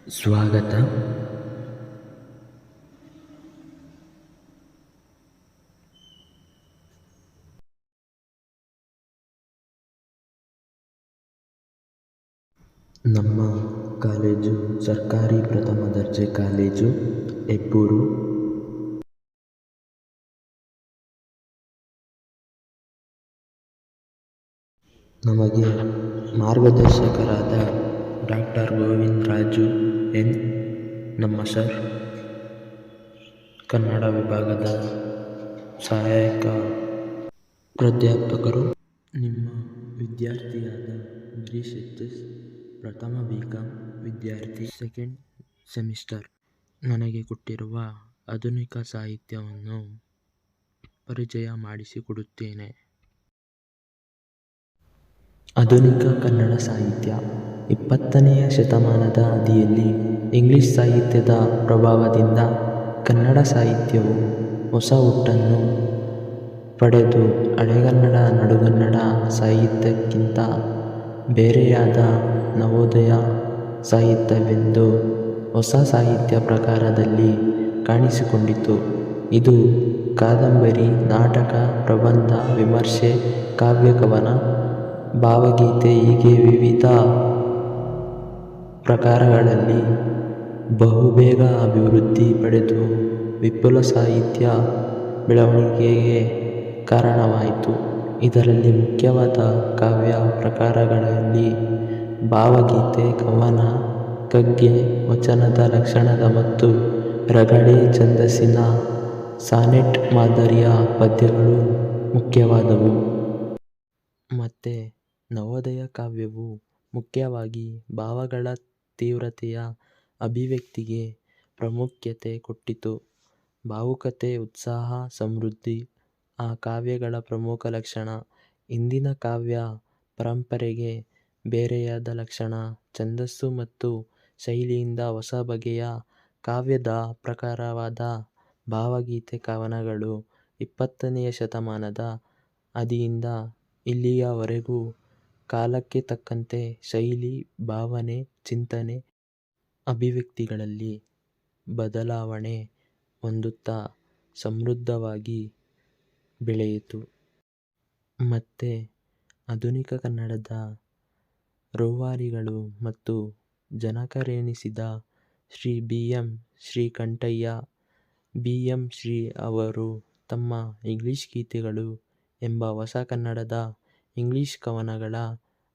ಸ್ವಾಗತ. ನಮ್ಮ ಕಾಲೇಜು ಸರ್ಕಾರಿ ಪ್ರಥಮ ದರ್ಜೆ ಕಾಲೇಜು ಹೆಬ್ಬೂರು. ನಮಗೆ ಮಾರ್ಗದರ್ಶಕರಾದ ಡಾಕ್ಟರ್ ಗೋವಿಂದರಾಜು ಎನ್ ನಮ್ಮ ಸರ್, ಕನ್ನಡ ವಿಭಾಗದ ಸಹಾಯಕ ಪ್ರಾಧ್ಯಾಪಕರು. ನಿಮ್ಮ ವಿದ್ಯಾರ್ಥಿಯಾದ ಗಿರೀಶ್ ಎಚ್.ಎಸ್, ಪ್ರಥಮ ಬಿ.ಕಾಂ ವಿದ್ಯಾರ್ಥಿ, ಸೆಕೆಂಡ್ ಸೆಮಿಸ್ಟರ್. ನನಗೆ ಕೊಟ್ಟಿರುವ ಆಧುನಿಕ ಸಾಹಿತ್ಯವನ್ನು ಪರಿಚಯ ಮಾಡಿಸಿಕೊಡುತ್ತೇನೆ. ಆಧುನಿಕ ಕನ್ನಡ ಸಾಹಿತ್ಯ 20ನೆಯ ಶತಮಾನದ ಆದಿಯಲ್ಲಿ ಇಂಗ್ಲಿಷ್ ಸಾಹಿತ್ಯದ ಪ್ರಭಾವದಿಂದ ಕನ್ನಡ ಸಾಹಿತ್ಯವು ಹೊಸ ಹುಟ್ಟನ್ನು ಪಡೆದು ಹಳೆಗನ್ನಡ, ನಡುಗನ್ನಡ ಸಾಹಿತ್ಯಕ್ಕಿಂತ ಬೇರೆಯಾದ ನವೋದಯ ಸಾಹಿತ್ಯವೆಂದು ಹೊಸ ಸಾಹಿತ್ಯ ಪ್ರಕಾರದಲ್ಲಿ ಕಾಣಿಸಿಕೊಂಡಿತು. ಇದು ಕಾದಂಬರಿ, ನಾಟಕ, ಪ್ರಬಂಧ, ವಿಮರ್ಶೆ, ಕಾವ್ಯ, ಕವನ, ಭಾವಗೀತೆ ಹೀಗೆ ವಿವಿಧ ಪ್ರಕಾರಗಳಲ್ಲಿ ಬಹುಬೇಗ ಅಭಿವೃದ್ಧಿ ಪಡೆದು ವಿಪುಲ ಸಾಹಿತ್ಯ ಬೆಳವಣಿಗೆಗೆ ಕಾರಣವಾಯಿತು. ಇದರಲ್ಲಿ ಮುಖ್ಯವಾದ ಕಾವ್ಯ ಪ್ರಕಾರಗಳಲ್ಲಿ ಭಾವಗೀತೆ, ಕವನ, ಕಗ್ಗೆ, ವಚನದ ಲಕ್ಷಣದ ಮತ್ತು ರಗಳೆ ಛಂದಸ್ಸಿನ ಸಾನೆಟ್ ಮಾದರಿಯ ಪದ್ಯಗಳು ಮುಖ್ಯವಾದವು. ಮತ್ತೆ ನವೋದಯ ಕಾವ್ಯವು ಮುಖ್ಯವಾಗಿ ಭಾವಗಳ ತೀವ್ರತೆಯ ಅಭಿವ್ಯಕ್ತಿಗೆ ಪ್ರಾಮುಖ್ಯತೆ ಕೊಟ್ಟಿತು. ಭಾವುಕತೆ, ಉತ್ಸಾಹ, ಸಮೃದ್ಧಿ ಆ ಕಾವ್ಯಗಳ ಪ್ರಮುಖ ಲಕ್ಷಣ. ಇಂದಿನ ಕಾವ್ಯ ಪರಂಪರೆಗೆ ಬೇರೆಯಾದ ಲಕ್ಷಣ, ಛಂದಸ್ಸು ಮತ್ತು ಶೈಲಿಯಿಂದ ಹೊಸ ಬಗೆಯ ಕಾವ್ಯದ ಪ್ರಕಾರವಾದ ಭಾವಗೀತೆ ಕವನಗಳು 20ನೆಯ ಶತಮಾನದ ಆದಿಯಿಂದ ಇಲ್ಲಿಯವರೆಗೂ ಕಾಲಕ್ಕೆ ತಕ್ಕಂತೆ ಶೈಲಿ, ಭಾವನೆ, ಚಿಂತನೆ, ಅಭಿವ್ಯಕ್ತಿಗಳಲ್ಲಿ ಬದಲಾವಣೆ ಹೊಂದುತ್ತಾ ಸಮೃದ್ಧವಾಗಿ ಬೆಳೆಯಿತು. ಮತ್ತೆ ಆಧುನಿಕ ಕನ್ನಡದ ರೂವಾರಿಗಳು ಮತ್ತು ಜನಕರೆನಿಸಿದ Shri B. M. Srikantaiah, B. M. Shri ಅವರು ತಮ್ಮ ಇಂಗ್ಲಿಷ್ ಗೀತೆಗಳು ಎಂಬ ಹೊಸ ಕನ್ನಡದ ಇಂಗ್ಲಿಷ್ ಕವನಗಳ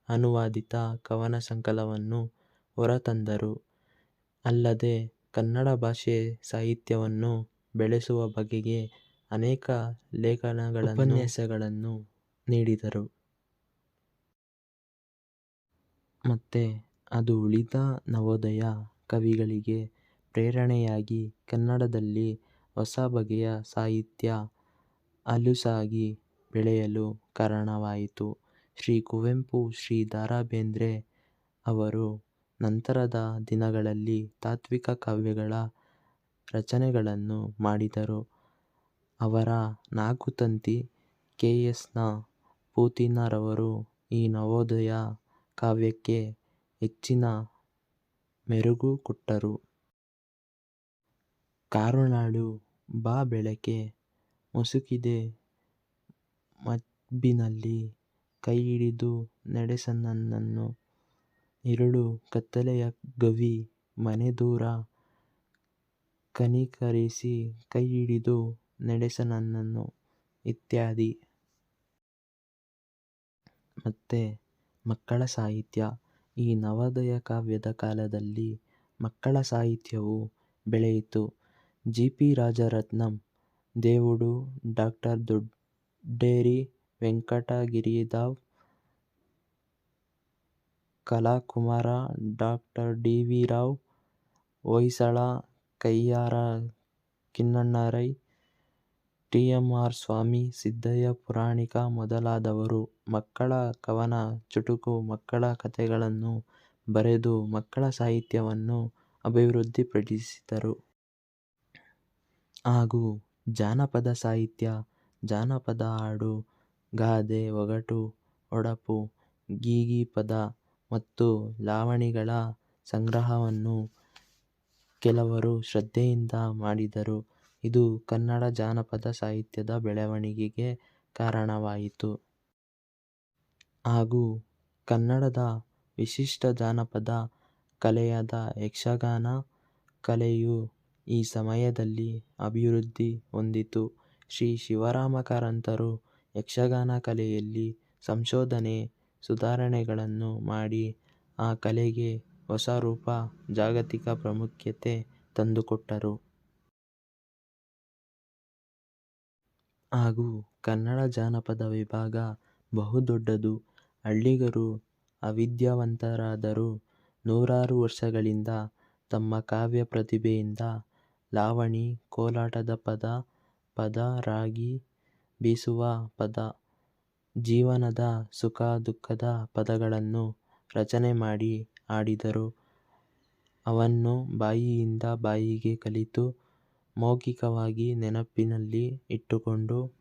ಅನುವಾದಿತ ಕವನ ಸಂಕಲನವನ್ನು ಹೊರತಂದರು. ಅಲ್ಲದೆ ಕನ್ನಡ ಭಾಷೆ ಸಾಹಿತ್ಯವನ್ನು ಬೆಳೆಸುವ ಬಗೆಗೆ ಅನೇಕ ಲೇಖನಗಳನ್ನು, ಉಪನ್ಯಾಸಗಳನ್ನು ನೀಡಿದರು. ಮತ್ತೆ ಅದು ಉಳಿದ ನವೋದಯ ಕವಿಗಳಿಗೆ ಪ್ರೇರಣೆಯಾಗಿ ಕನ್ನಡದಲ್ಲಿ ಹೊಸ ಬಗೆಯ ಸಾಹಿತ್ಯ ಹುಲುಸಾಗಿ ಬೆಳೆಯಲು ಕಾರಣವಾಯಿತು. ಶ್ರೀ ಕುವೆಂಪು, ಶ್ರೀ ದ. ರಾ ಬೇಂದ್ರೆ ಅವರು ನಂತರದ ದಿನಗಳಲ್ಲಿ ತಾತ್ವಿಕ ಕಾವ್ಯಗಳ ರಚನೆಗಳನ್ನು ಮಾಡಿದರು. ಅವರ ನಾಕುತಂತಿ ಕೆ. ಎಸ್. ನ. ಪೂತಿನರವರು ಈ ನವೋದಯ ಕಾವ್ಯಕ್ಕೆ ಹೆಚ್ಚಿನ ಮೆರುಗು ಕೊಟ್ಟರು. ಕರುಣಾಳು ಬಾ ಬೆಳಕೆ ಮುಸುಕಿದೆ ಮಬ್ಬಿನಲ್ಲಿ ಕೈ ಹಿಡಿದು ನಡೆಸನನ್ನನ್ನು, ഇരുಳು ಕತ್ತಲೆಯ ಗವಿ ಮನೆ ದೂರ ಕನಿಕರಿಸಿ ಕೈ ಹಿಡಿದು ನಡೆಸನನ್ನನು ಇತ್ಯಾದಿ. ಮತ್ತೆ ಮಕ್ಕಳ ಸಾಹಿತ್ಯ. ಈ ನವೋದಯ ಕಾವ್ಯದ ಕಾಲದಲ್ಲಿ ಮಕ್ಕಳ ಸಾಹಿತ್ಯವು ಬೆಳೆಯಿತು. ಜಿ. ಪಿ. ರಾಜರತ್ನಂ, ದೇವುಡು, ಡಾ. ದೊಡ್ಡೇರಿ ವೆಂಕಟಗಿರಿರಾವ್, ಕಲಾಕುಮಾರ, ಡಾ. D. V. Rao, Hoysala, Kayyara Kinhanna Rai, T. M. R. Swamy, Siddaiah Puranika ಮೊದಲಾದವರು ಮಕ್ಕಳ ಕವನ, ಚುಟುಕು, ಮಕ್ಕಳ ಕಥೆಗಳನ್ನು ಬರೆದು ಮಕ್ಕಳ ಸಾಹಿತ್ಯವನ್ನು ಅಭಿವೃದ್ಧಿಪಡಿಸಿದರು. ಹಾಗೂ ಜಾನಪದ ಸಾಹಿತ್ಯ, ಜಾನಪದ ಹಾಡು, ಗಾದೆ, ಒಗಟು, ಹೊಡಪು, ಗೀಗೀಪದ ಮತ್ತು ಲಾವಣಿಗಳ ಸಂಗ್ರಹವನ್ನು ಕೆಲವರು ಶ್ರದ್ಧೆಯಿಂದ ಮಾಡಿದರು. ಇದು ಕನ್ನಡ ಜಾನಪದ ಸಾಹಿತ್ಯದ ಬೆಳವಣಿಗೆಗೆ ಕಾರಣವಾಯಿತು. ಹಾಗೂ ಕನ್ನಡದ ವಿಶಿಷ್ಟ ಜಾನಪದ ಕಲೆಯಾದ ಯಕ್ಷಗಾನ ಕಲೆಯು ಈ ಸಮಯದಲ್ಲಿ ಅಭಿವೃದ್ಧಿ ಹೊಂದಿತು. ಶ್ರೀ ಶಿವರಾಮ ಕಾರಂತರು ಯಕ್ಷಗಾನ ಕಲೆಯಲ್ಲಿ ಸಂಶೋಧನೆ, ಸುಧಾರಣೆಗಳನ್ನು ಮಾಡಿ ಆ ಕಲೆಗೆ ಹೊಸ ರೂಪ, ಜಾಗತಿಕ ಪ್ರಾಮುಖ್ಯತೆ ತಂದುಕೊಟ್ಟರು. ಹಾಗೂ ಕನ್ನಡ ಜಾನಪದ ವಿಭಾಗ ಬಹುದೊಡ್ಡದು. ಹಳ್ಳಿಗರು ಅವಿದ್ಯಾವಂತರಾದರೂ ನೂರಾರು ವರ್ಷಗಳಿಂದ ತಮ್ಮ ಕಾವ್ಯ ಪ್ರತಿಭೆಯಿಂದ ಲಾವಣಿ, ಕೋಲಾಟದ ಪದ, ರಾಗಿ ಬೀಸುವ ಪದ, ಜೀವನದ ಸುಖ ದುಃಖದ ಪದಗಳನ್ನು ರಚನೆ ಮಾಡಿ ಹಾಡಿದರು. ಅವನ್ನು ಬಾಯಿಯಿಂದ ಬಾಯಿಗೆ ಕಲಿತು ಮೌಖಿಕವಾಗಿ ನೆನಪಿನಲ್ಲಿ ಇಟ್ಟುಕೊಂಡು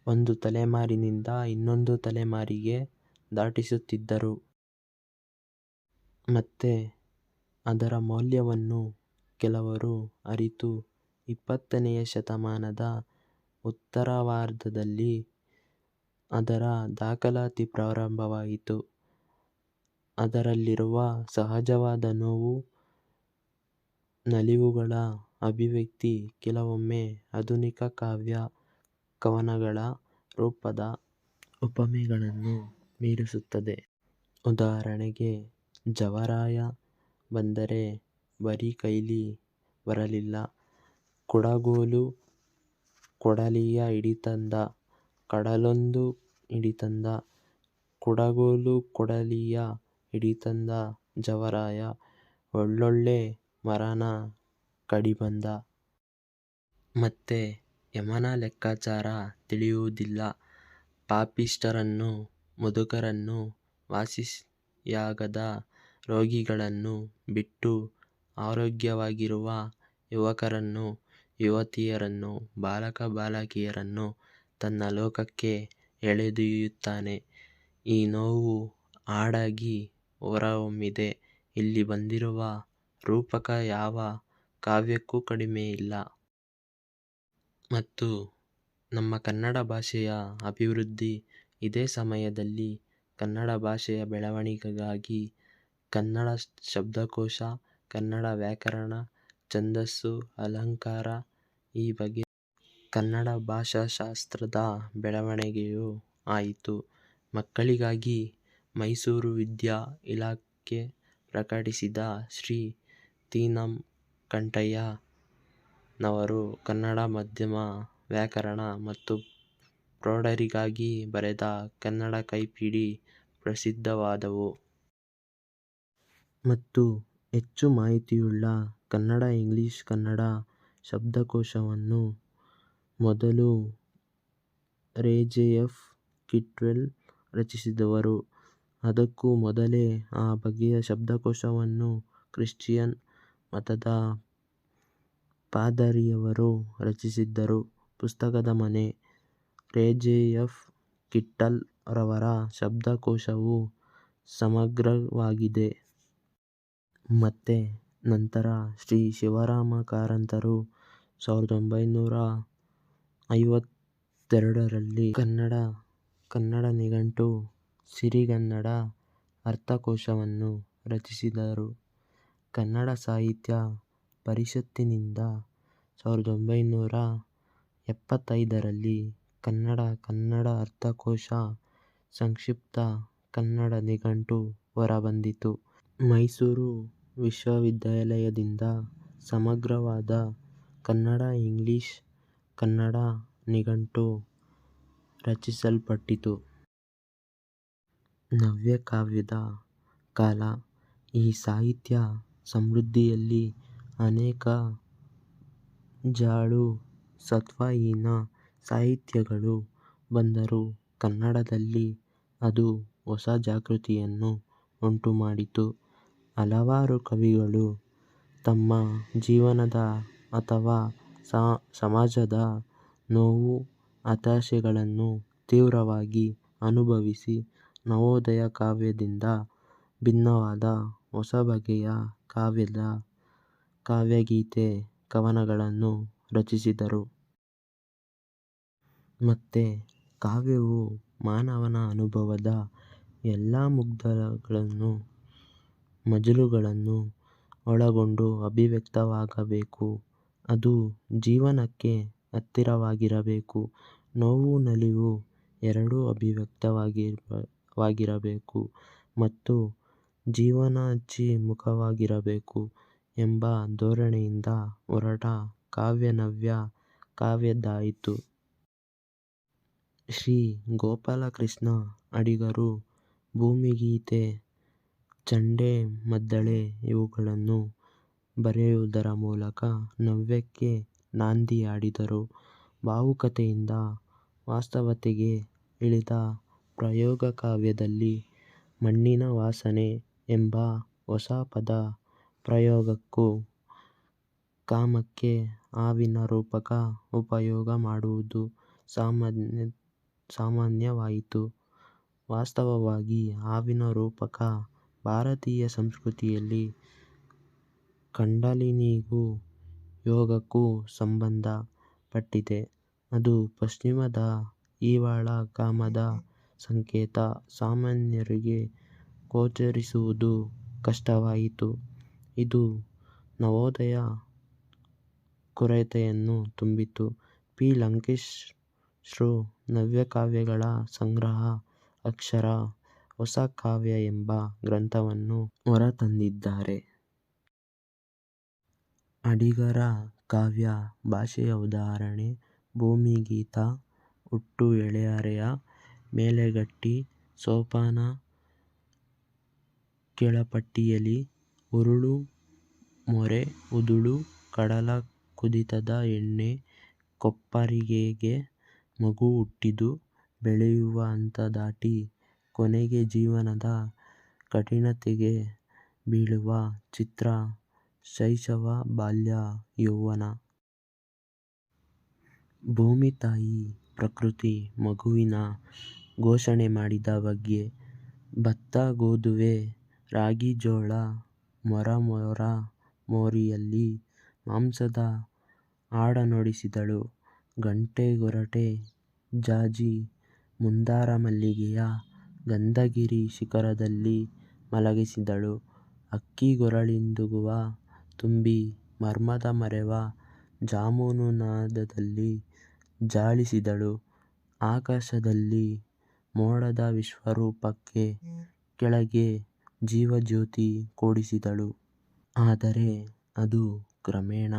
ಒಂದು ತಲೆಮಾರಿನಿಂದ ಇನ್ನೊಂದು ತಲೆಮಾರಿಗೆ ದಾಟಿಸುತ್ತಿದ್ದರು. ಮತ್ತೆ ಅದರ ಮೌಲ್ಯವನ್ನು ಕೆಲವರು ಅರಿತು 20ನೇ ಶತಮಾನದ ಉತ್ತರಾರ್ಧದಲ್ಲಿ ಅದರ ದಾಖಲಾತಿ ಪ್ರಾರಂಭವಾಯಿತು. ಅದರಲ್ಲಿರುವ ಸಹಜವಾದ ನೋವು, ನಲಿವುಗಳ ಅಭಿವ್ಯಕ್ತಿ ಕೆಲವೊಮ್ಮೆ ಆಧುನಿಕ ಕಾವ್ಯ ಕವನಗಳ ರೂಪದ ಉಪಮೆಗಳನ್ನು ಮೀರಿಸುತ್ತದೆ. ಉದಾಹರಣೆಗೆ ಜವರಾಯ ಬಂದರೆ ಬರೀ ಕೈಲಿ ಬರಲಿಲ್ಲ, ಕುಡಗೋಲು ಕೊಡಲಿಯ ಹಿಡಿತಂದ, ಕಡಲೊಂದು ಹಿಡಿತಂದ, ಕುಡಗೋಲು ಕೊಡಲಿಯ ಹಿಡಿತಂದ ಜವರಾಯ, ಒಳ್ಳೊಳ್ಳೆ ಮರನ ಕಡಿಬಂದ. ಮತ್ತೆ ಯಮನ ಲೆಕ್ಕಾಚಾರ ತಿಳಿಯುವುದಿಲ್ಲ, ಪಾಪಿಷ್ಠರನ್ನು, ಮುದುಕರನ್ನು, ವಾಸಿಯಾಗದ ರೋಗಿಗಳನ್ನು ಬಿಟ್ಟು ಆರೋಗ್ಯವಾಗಿರುವ ಯುವಕರನ್ನು, ಯುವತಿಯರನ್ನು, ಬಾಲಕ ಬಾಲಕಿಯರನ್ನು ತನ್ನ ಲೋಕಕ್ಕೆ ಎಳೆದೊಯ್ಯುತ್ತಾನೆ. ಈ ನೋವು ಹಾಡಾಗಿ ಹೊರಹೊಮ್ಮಿದೆ. ಇಲ್ಲಿ ಬಂದಿರುವ ರೂಪಕ ಯಾವ ಕಾವ್ಯಕ್ಕೂ ಕಡಿಮೆಯಿಲ್ಲ. ಮತ್ತು ನಮ್ಮ ಕನ್ನಡ ಭಾಷೆಯ ಅಭಿವೃದ್ಧಿ ಇದೇ ಸಮಯದಲ್ಲಿ. ಕನ್ನಡ ಭಾಷೆಯ ಬೆಳವಣಿಗೆಗಾಗಿ ಕನ್ನಡ ಶಬ್ದಕೋಶ, ಕನ್ನಡ ವ್ಯಾಕರಣ, ಛಂದಸ್ಸು, ಅಲಂಕಾರ ಈ ಬಗೆಯ ಕನ್ನಡ ಭಾಷಾಶಾಸ್ತ್ರದ ಬೆಳವಣಿಗೆಯೂ ಆಯಿತು. ಮಕ್ಕಳಿಗಾಗಿ ಮೈಸೂರು ವಿದ್ಯಾ ಇಲಾಖೆ ಪ್ರಕಟಿಸಿದ ಶ್ರೀ ತಿ. ನ. ಕಂಠಯ್ಯ ನವರು ಕನ್ನಡ ಮಾಧ್ಯಮ ವ್ಯಾಕರಣ ಮತ್ತು ಪ್ರೌಢರಿಗಾಗಿ ಬರೆದ ಕನ್ನಡ ಕೈಪಿಡಿ ಪ್ರಸಿದ್ಧವಾದವು. ಮತ್ತು ಹೆಚ್ಚು ಮಾಹಿತಿಯುಳ್ಳ ಕನ್ನಡ ಇಂಗ್ಲಿಷ್ ಕನ್ನಡ ಶಬ್ದಕೋಶವನ್ನು ಮೊದಲು ರೇ. ಜೆ. ಎಫ್. ಕಿಟ್ವೆಲ್ ರಚಿಸಿದವರು. ಅದಕ್ಕೂ ಮೊದಲೇ ಆ ಬಗೆಯ ಶಬ್ದಕೋಶವನ್ನು ಕ್ರಿಶ್ಚಿಯನ್ ಮತದ ಪಾದರಿಯವರು ರಚಿಸಿದ್ದರು. ಪುಸ್ತಕದ ಮನೆ ರೇ. ಜೆ. ಎಫ್. ಕಿಟ್ಟಲ್ ರವರ ಶಬ್ದಕೋಶವು ಸಮಗ್ರವಾಗಿದೆ. ಮತ್ತೆ ನಂತರ ಶ್ರೀ ಶಿವರಾಮ ಕಾರಂತರು 1952ರಲ್ಲಿ ಕನ್ನಡ ನಿಘಂಟು, ಸಿರಿಗನ್ನಡ ಅರ್ಥಕೋಶವನ್ನು ರಚಿಸಿದರು. ಕನ್ನಡ ಸಾಹಿತ್ಯ ಪರಿಷತ್ತಿನಿಂದ 1975ರಲ್ಲಿ ಕನ್ನಡ ಅರ್ಥಕೋಶ, ಸಂಕ್ಷಿಪ್ತ ಕನ್ನಡ ನಿಘಂಟು ಹೊರಬಂದಿತು. ಮೈಸೂರು ವಿಶ್ವವಿದ್ಯಾಲಯದಿಂದ ಸಮಗ್ರವಾದ ಕನ್ನಡ ಇಂಗ್ಲಿಷ್ ಕನ್ನಡ ನಿಘಂಟು ರಚಿಸಲ್ಪಟ್ಟಿತು. ನವ್ಯಕಾವ್ಯದ ಕಾಲ. ಈ ಸಾಹಿತ್ಯ ಸಮೃದ್ಧಿಯಲ್ಲಿ ಅನೇಕ ಜಾಳು, ಸತ್ವಹೀನ ಸಾಹಿತ್ಯಗಳು ಬಂದರೂ ಕನ್ನಡದಲ್ಲಿ ಅದು ಹೊಸ ಜಾಗೃತಿಯನ್ನು ಉಂಟುಮಾಡಿತು. ಹಲವಾರು ಕವಿಗಳು ತಮ್ಮ ಜೀವನದ ಅಥವಾ ಸಮಾಜದ ನೋವು, ಹತಾಶೆಗಳನ್ನು ತೀವ್ರವಾಗಿ ಅನುಭವಿಸಿ ನವೋದಯ ಕಾವ್ಯದಿಂದ ಭಿನ್ನವಾದ ಹೊಸ ಬಗೆಯ ಕಾವ್ಯದ ಕಾವ್ಯಗೀತೆ ಕವನಗಳನ್ನು ರಚಿಸಿದರು. ಮತ್ತೆ ಕಾವ್ಯವು ಮಾನವನ ಅನುಭವದ ಎಲ್ಲ ಮುಗ್ಧಗಳನ್ನು ಮಜಲುಗಳನ್ನು ಒಳಗೊಂಡು ಅಭಿವ್ಯಕ್ತವಾಗಬೇಕು. ಅದು ಜೀವನಕ್ಕೆ ಹತ್ತಿರವಾಗಿರಬೇಕು. ನೋವು ನಲಿವು ಎರಡೂ ಅಭಿವ್ಯಕ್ತವಾಗಿರಬೇಕು ಮತ್ತು ಜೀವನಾಭಿಮುಖವಾಗಿರಬೇಕು ಎಂಬ ಧೋರಣೆಯಿಂದ ಹೊರಟ ಕಾವ್ಯನವ್ಯ ಕಾವ್ಯದ್ದಾಯಿತು. ಶ್ರೀ ಗೋಪಾಲಕೃಷ್ಣ ಅಡಿಗರು ಭೂಮಿಗೀತೆ, ಚಂಡೆ ಮದ್ದಳೆ ಇವುಗಳನ್ನು ಬರೆಯುವುದರ ಮೂಲಕ ನವ್ಯಕ್ಕೆ ನಾಂದಿ ಹಾಡಿದರು. ಭಾವುಕತೆಯಿಂದ ವಾಸ್ತವತೆಗೆ ಇಳಿದ ಪ್ರಯೋಗ ಕಾವ್ಯದಲ್ಲಿ ಮಣ್ಣಿನ ವಾಸನೆ ಎಂಬ ಹೊಸ ಪದ ಪ್ರಯೋಗಕ್ಕೂ ಕಾಮಕ್ಕೆ ಹಾವಿನ ರೂಪಕ ಉಪಯೋಗ ಮಾಡುವುದು ಸಾಮಾನ್ಯವಾಯಿತು. ವಾಸ್ತವವಾಗಿ ಹಾವಿನ ರೂಪಕ ಭಾರತೀಯ ಸಂಸ್ಕೃತಿಯಲ್ಲಿ ಕುಂಡಲಿನಿಗೂ ಯೋಗಕ್ಕೂ ಸಂಬಂಧ ಪಟ್ಟಿದೆ. ಅದು ಪಶ್ಚಿಮದ ಇವಾಳ ಕಾಮದ ಸಂಕೇತ. ಸಾಮಾನ್ಯರಿಗೆ ಗೋಚರಿಸುವುದು ಕಷ್ಟವಾಯಿತು. ಇದು ನವೋದಯ ಕೊರತೆಯನ್ನು ತುಂಬಿತು. ಪಿ. ಲಂಕೇಶ್ರು ನವ್ಯಕಾವ್ಯಗಳ ಸಂಗ್ರಹ ಅಕ್ಷರ ಹೊಸ ಕಾವ್ಯ ಎಂಬ ಗ್ರಂಥವನ್ನು ಹೊರತಂದಿದ್ದಾರೆ. ಅಡಿಗರ ಕಾವ್ಯ ಭಾಷೆಯ ಉದಾಹರಣೆ ಭೂಮಿಗೀತ, ಹುಟ್ಟು ಎಳೆಹರೆಯ, ಮೇಲೆಗಟ್ಟಿ, ಸೋಪಾನ, ಕೆಳಪಟ್ಟಿಯಲಿ, ಉರುಳು ಮೊರೆ, ಉದುಳು, ಕಡಲ ಕುದಿತದ ಎಣ್ಣೆ, ಕೊಪ್ಪರಿಗೆಗೆ ಮಗು ಹುಟ್ಟಿದು, ಬೆಳೆಯುವ ಹಂತ ದಾಟಿ, ಕೊನೆಗೆ ಜೀವನದ ಕಠಿಣತೆಗೆ ಬೀಳುವ ಚಿತ್ರ, ಶೈಶವ, ಬಾಲ್ಯ, ಯೌವನ. ಭೂಮಿತಾಯಿ ಪ್ರಕೃತಿ ಮಗುವಿನ ಪೋಷಣೆ ಮಾಡಿದ ಬಗ್ಗೆ. ಭತ್ತ ಗೋಧುವೆ ರಾಗಿ ಜೋಳ ಮೊರ ಮೋರಿಯಲ್ಲಿ ಮಾಂಸದ ಹಾಡನುಡಿಸಿದಳು. ಘಂಟೆ ಗೊರಟೆ ಜಾಜಿ ಮಂದಾರ ಮಲ್ಲಿಗೆಯ ಗಂಧಗಿರಿ ಶಿಖರದಲ್ಲಿ ಮಲಗಿಸಿದಳು. ಹಕ್ಕಿ ಗೊರಳಿಂಗುವ ತುಂಬಿ ಮರ್ಮದ ಮರೆವ ಜಾಮುನು ನಾದದಲ್ಲಿ ಝಾಳಿಸಿದಳು. ಆಕಾಶದಲ್ಲಿ ಮೋಡದ ವಿಶ್ವರೂಪಕ್ಕೆ ಕೆಳಗೆ ಜೀವಜ್ಯೋತಿ ಕೂಡಿಸಿದಳು. ಆದರೆ ಅದು ಕ್ರಮೇಣ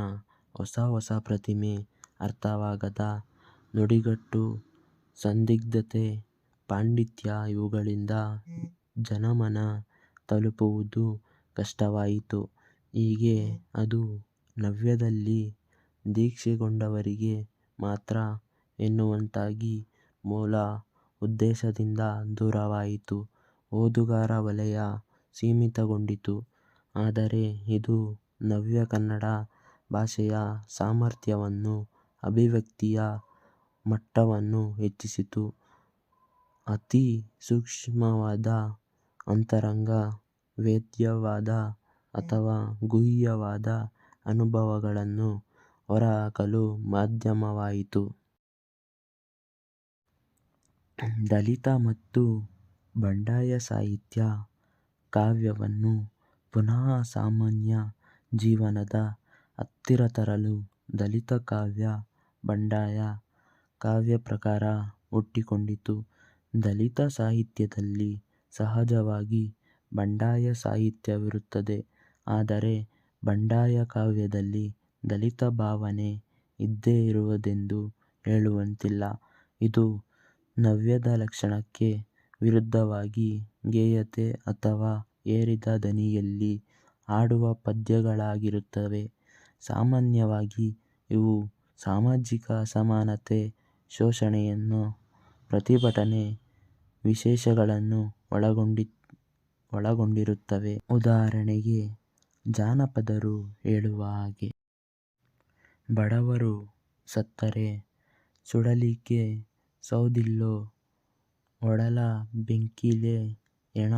ಹೊಸ ಹೊಸ ಪ್ರತಿಮೆ, ಅರ್ಥವಾಗದ ನುಡಿಗಟ್ಟು, ಸಂದಿಗ್ಧತೆ, ಪಾಂಡಿತ್ಯ ಇವುಗಳಿಂದ ಜನಮನ ತಲುಪುವುದು ಕಷ್ಟವಾಯಿತು. ಹೀಗೆ ಅದು ನವ್ಯದಲ್ಲಿ ದೀಕ್ಷೆಗೊಂಡವರಿಗೆ ಮಾತ್ರ ಎನ್ನುವಂತಾಗಿ ಮೂಲ ಉದ್ದೇಶದಿಂದ ದೂರವಾಯಿತು. ಓದುಗರ ವಲಯ ಸೀಮಿತಗೊಂಡಿತು. ಆದರೆ ಇದು ನವ್ಯ ಕನ್ನಡ ಭಾಷೆಯ ಸಾಮರ್ಥ್ಯವನ್ನು, ಅಭಿವ್ಯಕ್ತಿಯ ಮಟ್ಟವನ್ನು ಹೆಚ್ಚಿಸಿತು. ಅತಿ ಸೂಕ್ಷ್ಮವಾದ, ಅಂತರಂಗ, ವೇದ್ಯವಾದ ಅಥವಾ ಗುಹ್ಯವಾದ ಅನುಭವಗಳನ್ನು ಹೊರಹಾಕಲು ಮಾಧ್ಯಮವಾಯಿತು. ದಲಿತ ಮತ್ತು ಬಂಡಾಯ ಸಾಹಿತ್ಯ ಕಾವ್ಯವನ್ನು ಪುನಃ ಸಾಮಾನ್ಯ ಜೀವನದ ಹತ್ತಿರ ತರಲು ದಲಿತ ಕಾವ್ಯ, ಬಂಡಾಯ ಕಾವ್ಯ ಪ್ರಕಾರ ಹುಟ್ಟಿಕೊಂಡಿತು. ದಲಿತ ಸಾಹಿತ್ಯದಲ್ಲಿ ಸಹಜವಾಗಿ ಬಂಡಾಯ ಸಾಹಿತ್ಯವಿರುತ್ತದೆ. ಆದರೆ ಬಂಡಾಯ ಕಾವ್ಯದಲ್ಲಿ ದಲಿತ ಭಾವನೆ ಇದ್ದೇ ಇರುವುದೆಂದು ಹೇಳುವಂತಿಲ್ಲ. ಇದು ನವ್ಯದ ಲಕ್ಷಣಕ್ಕೆ ವಿರುದ್ಧವಾಗಿ ಗೇಯತೆ ಅಥವಾ ಏರಿದ ದನಿಯಲ್ಲಿ ಹಾಡುವ ಪದ್ಯಗಳಾಗಿರುತ್ತವೆ. ಸಾಮಾನ್ಯವಾಗಿ ಇವು ಸಾಮಾಜಿಕ ಅಸಮಾನತೆ, ಶೋಷಣೆಯ ಪ್ರತಿಭಟನೆ ವಿಷಯಗಳನ್ನು ಒಳಗೊಂಡಿರುತ್ತವೆ. ಉದಾಹರಣೆಗೆ ಜಾನಪದರು ಹೇಳುವ ಹಾಗೆ. ಬಡವರು ಸತ್ತರೆ ಸುಡಲಿಕ್ಕೆ ಸೌದಿಲ್ಲೋ, ಒಡಲ ಬೆಂಕೀಲೆ ಹೆಣ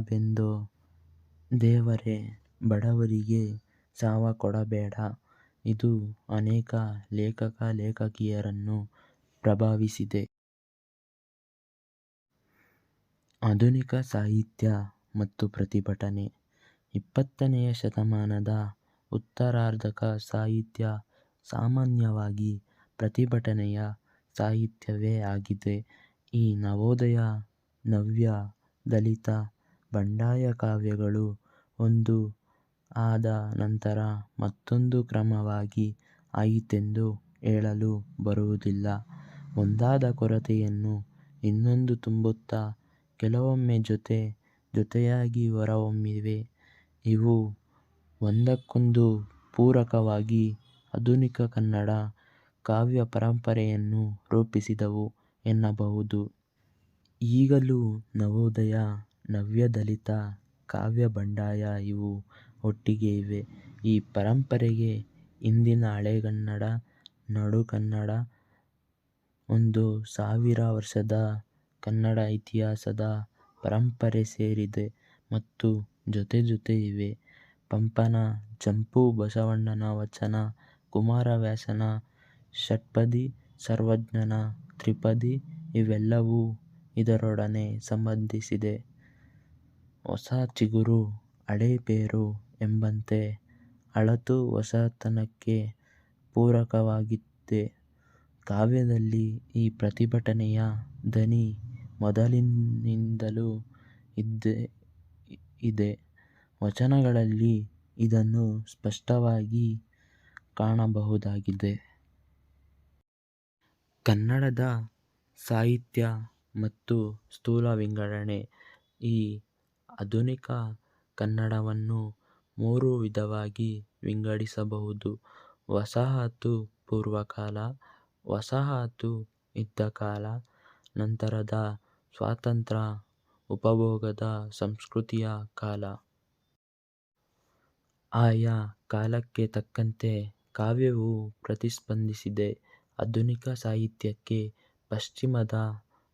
ಬೆಂದೋ, ದೇವರೇ ಬಡವರಿಗೆ ಸಾವ ಕೊಡಬೇಡ. ಇದು ಅನೇಕ ಲೇಖಕಿಯರನ್ನು ಪ್ರಭಾವಿಸಿದೆ. ಆಧುನಿಕ ಸಾಹಿತ್ಯ ಮತ್ತು ಪ್ರತಿಭಟನೆ 20ನೇ ಶತಮಾನದ ಉತ್ತರಾರ್ಧದ ಸಾಹಿತ್ಯ ಸಾಮಾನ್ಯವಾಗಿ ಪ್ರತಿಭಟನೆಯ ಸಾಹಿತ್ಯವೇ ಆಗಿದೆ. ಈ ನವೋದಯ, ನವ್ಯ, ದಲಿತ, ಬಂಡಾಯ ಕಾವ್ಯಗಳು ಒಂದು ಆದ ನಂತರ ಮತ್ತೊಂದು ಕ್ರಮವಾಗಿ ಆಯಿತೆಂದು ಹೇಳಲು ಬರುವುದಿಲ್ಲ. ಒಂದಾದ ಕೊರತೆಯನ್ನು ಇನ್ನೊಂದು ತುಂಬುತ್ತಾ ಕೆಲವೊಮ್ಮೆ ಜೊತೆಯಾಗಿ ಹೊರಹೊಮ್ಮಿವೆ. ಇವು ಒಂದಕ್ಕೊಂದು ಪೂರಕವಾಗಿ ಆಧುನಿಕ ಕನ್ನಡ ಕಾವ್ಯ ಪರಂಪರೆಯನ್ನು ರೂಪಿಸಿದವು ಎನ್ನಬಹುದು. ಈಗಲೂ ನವೋದಯ, ನವ್ಯ, ದಲಿತ, ಕಾವ್ಯ, ಬಂಡಾಯ ಇವು ಒಟ್ಟಿಗೆ ಇವೆ. ಈ ಪರಂಪರೆಗೆ ಇಂದಿನ ಹಳೆಗನ್ನಡ, ನಡುಗನ್ನಡ, ಒಂದು 1000 ವರ್ಷದ ಕನ್ನಡ ಇತಿಹಾಸದ ಪರಂಪರೆ ಸೇರಿದೆ ಮತ್ತು ಜೊತೆ ಇವೆ. ಪಂಪನ ಚಂಪೂ, ಬಸವಣ್ಣನ ವಚನ, ಕುಮಾರವ್ಯಾಸನ ಷಟ್ಪದಿ, ಸರ್ವಜ್ಞನ ತ್ರಿಪದಿ ಇವೆಲ್ಲವೂ ಇದರೊಡನೆ ಸಂಬಂಧಿಸಿದೆ. ಹೊಸ ಚಿಗುರು ಹಳೇ ಬೇರು ಎಂಬಂತೆ ಹಳತು ಹೊಸತನಕ್ಕೆ ಪೂರಕವಾಗಿದೆ. ಕಾವ್ಯದಲ್ಲಿ ಈ ಪ್ರತಿಭಟನೆಯ ದನಿ ಮೊದಲಿನಿಂದಲೂ ಇದ್ದೇ ಇದೆ. ವಚನಗಳಲ್ಲಿ ಇದನ್ನು ಸ್ಪಷ್ಟವಾಗಿ ಕಾಣಬಹುದಾಗಿದೆ. ಕನ್ನಡದ ಸಾಹಿತ್ಯ ಮತ್ತು ಸ್ಥೂಲ ವಿಂಗಡಣೆ ಈ ಆಧುನಿಕ ಕನ್ನಡವನ್ನು 3 ವಿಧವಾಗಿ ವಿಂಗಡಿಸಬಹುದು. ವಸಾಹತು ಪೂರ್ವಕಾಲ, ವಸಾಹತು ಯುದ್ಧಕಾಲ, ನಂತರದ ಸ್ವಾತಂತ್ರ್ಯ ಉಪಭೋಗದ ಸಂಸ್ಕೃತಿಯ ಕಾಲ. ಆಯಾ ಕಾಲಕ್ಕೆ ತಕ್ಕಂತೆ ಕಾವ್ಯವು ಪ್ರತಿಸ್ಪಂದಿಸಿದೆ. ಆಧುನಿಕ ಸಾಹಿತ್ಯಕ್ಕೆ ಪಶ್ಚಿಮದ,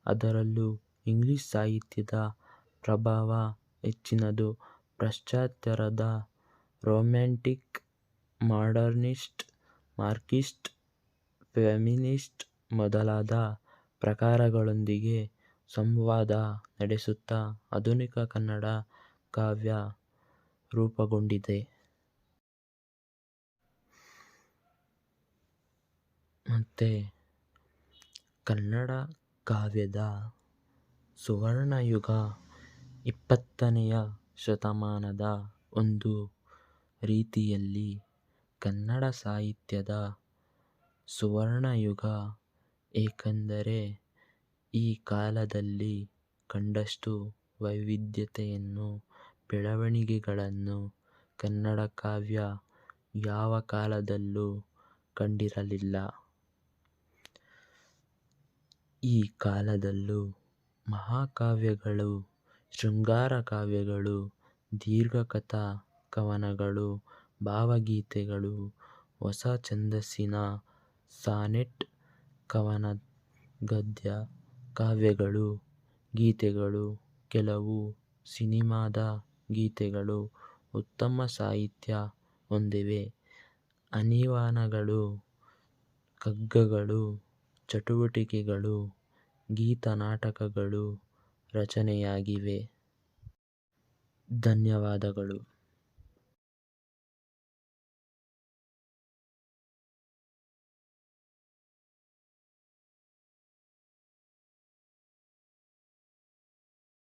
ಅದರಲ್ಲೂ ಇಂಗ್ಲಿಷ್ ಸಾಹಿತ್ಯದ ಪ್ರಭಾವ ಹೆಚ್ಚಿನದು. ಪಾಶ್ಚಾತ್ಯರದ ರೊಮ್ಯಾಂಟಿಕ್, ಮಾಡರ್ನಿಸ್ಟ್, ಮಾರ್ಕ್ಸಿಸ್ಟ್, ಫೆಮಿನಿಸ್ಟ್ ಮೊದಲಾದ ಪ್ರಕಾರಗಳೊಂದಿಗೆ ಸಂವಾದ ನಡೆಸುತ್ತಾ ಆಧುನಿಕ ಕನ್ನಡ ಕಾವ್ಯ ರೂಪುಗೊಂಡಿದೆ. ಮತ್ತೆ ಕನ್ನಡ ಕಾವ್ಯದ ಸುವರ್ಣಯುಗ 20ನೇ ಶತಮಾನದ ಒಂದು ರೀತಿಯಲ್ಲಿ ಕನ್ನಡ ಸಾಹಿತ್ಯದ ಸುವರ್ಣಯುಗ. ಏಕೆಂದರೆ ಈ ಕಾಲದಲ್ಲಿ ಕಂಡಷ್ಟು ವೈವಿಧ್ಯತೆಯನ್ನು, ಬೆಳವಣಿಗೆಗಳನ್ನು ಕನ್ನಡ ಕಾವ್ಯ ಯಾವ ಕಾಲದಲ್ಲೂ ಕಂಡಿರಲಿಲ್ಲ. ಈ ಕಾಲದಲ್ಲೂ ಮಹಾಕಾವ್ಯಗಳು, ಶೃಂಗಾರ ಕಾವ್ಯಗಳು, ದೀರ್ಘಕಥಾ ಕವನಗಳು, ಭಾವಗೀತೆಗಳು, ಹೊಸ ಛಂದಸ್ಸಿನ ಸಾನೆಟ್, ಕವನ, ಗದ್ಯ ಕಾವ್ಯಗಳು, ಗೀತೆಗಳು, ಕೆಲವು ಸಿನಿಮಾದ ಗೀತೆಗಳು ಉತ್ತಮ ಸಾಹಿತ್ಯ ಹೊಂದಿವೆ. ಆನಿವನಗಳು, ಕಗ್ಗಗಳು, ಚಟುವಟಿಕೆಗಳು, ಗೀತ ನಾಟಕಗಳು ರಚನೆಯಾಗಿವೆ. ಧನ್ಯವಾದಗಳು.